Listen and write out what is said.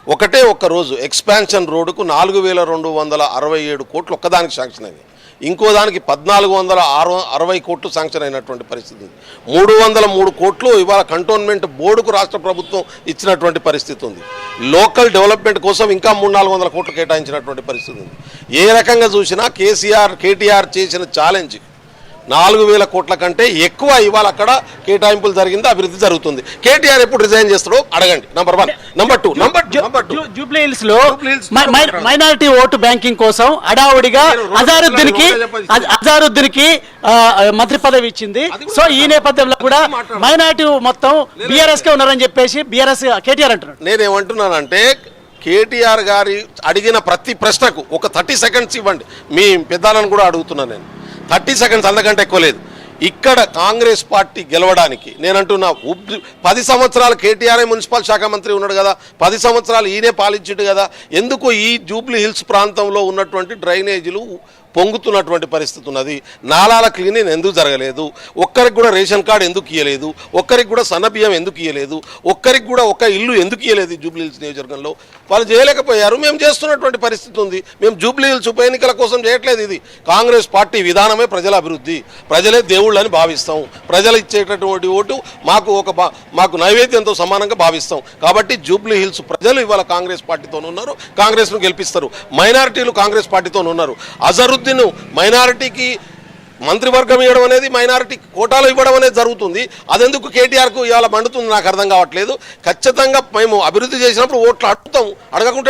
ఒక్క రోజు ఎక్స్పాన్షన్ రోడ్డుకు 4267 కోట్లు ఒక్కదానికి శాంక్షన్ అయింది. ఇంకో దానికి 1460 కోట్లు శాంక్షన్ అయినటువంటి పరిస్థితి ఉంది. 303 కోట్లు ఇవాళ కంటోన్మెంట్ బోర్డుకు రాష్ట్ర ప్రభుత్వం ఇచ్చినటువంటి పరిస్థితి ఉంది. లోకల్ డెవలప్మెంట్ కోసం ఇంకా 300-400 కోట్లు కేటాయించినటువంటి పరిస్థితి ఉంది. ఏ రకంగా చూసినా కేటీఆర్ చేసిన ఛాలెంజ్ 4000 కోట్ల కంటే ఎక్కువ ఇవాళ అక్కడ కేటాయింపులు జరిగింది, అభివృద్ధి జరుగుతుంది. కేటీఆర్ ఎప్పుడు రిజైన్ చేస్తాడో అడగండి. నంబర్ 1. నంబర్ 2 జూబ్లీ హిల్స్ లో మైనారిటీ ఓటు బ్యాంకింగ్ కోసం అడావుడిగా అజారుద్దీన్కి మంత్రి పదవి ఇచ్చింది. సో ఈ నేపథ్యంలో కూడా మైనారిటీ మొత్తం బీఆర్ఎస్ కే ఉన్నారని చెప్పేసి కేటీఆర్ అంటున్నాడు. నేనేమంటున్నానంటే కేటీఆర్ గారి అడిగిన ప్రతి ప్రశ్నకు ఒక 30 సెకండ్స్ ఇవ్వండి. మీ పెద్దలను కూడా అడుగుతున్నాను నేను. 30 సెకండ్స్ అంతకంటే ఎక్కువ లేదు. ఇక్కడ కాంగ్రెస్ పార్టీ గెలవడానికి నేనంటున్నా 10 సంవత్సరాలు కేటీఆర్ మున్సిపల్ శాఖ మంత్రి ఉన్నాడు కదా, 10 సంవత్సరాలు ఈయనే పాలించాడు కదా. ఎందుకు ఈ జూబ్లీ హిల్స్ ప్రాంతంలో ఉన్నటువంటి డ్రైనేజీలు పొంగుతున్నటువంటి పరిస్థితి ఉన్నది? నాలాల క్లీనింగ్ ఎందుకు జరగలేదు? ఒక్కరికి కూడా రేషన్ కార్డు ఎందుకు ఇవ్వలేదు? ఒక్కరికి కూడా సన్నబియ్యం ఎందుకు ఇవ్వలేదు? ఒక్కరికి కూడా ఒక ఇల్లు ఎందుకు ఇవ్వలేదు? జూబ్లీ హిల్స్ నియోజకవర్గంలో వాళ్ళు చేయలేకపోయారు. మేము చేస్తున్నటువంటి పరిస్థితి ఉంది. మేము జూబ్లీ హిల్స్ ఉప ఎన్నికల కోసం చేయట్లేదు. ఇది కాంగ్రెస్ పార్టీ విధానమే ప్రజల అభివృద్ధి. ప్రజలే దేవుళ్ళని భావిస్తాం. ప్రజలు ఇచ్చేటటువంటి ఓటు మాకు నైవేద్యంతో సమానంగా భావిస్తాం. కాబట్టి జూబ్లీ హిల్స్ ప్రజలు ఇవాళ కాంగ్రెస్ పార్టీతో ఉన్నారు, కాంగ్రెస్ను గెలిపిస్తారు. మైనారిటీలు కాంగ్రెస్ పార్టీతో ఉన్నారు. అజరుద్దీన్ మైనారిటీకి మంత్రివర్గం ఇవ్వడం అనేది, మైనారిటీ కోటాలు ఇవ్వడం అనేది జరుగుతుంది. అదెందుకు కేటీఆర్కు ఇవాళ మండుతుంది నాకు అర్థం కావట్లేదు. ఖచ్చితంగా మేము అభివృద్ధి చేసినప్పుడు ఓట్లు అడుగుతాం, అడగకుంటే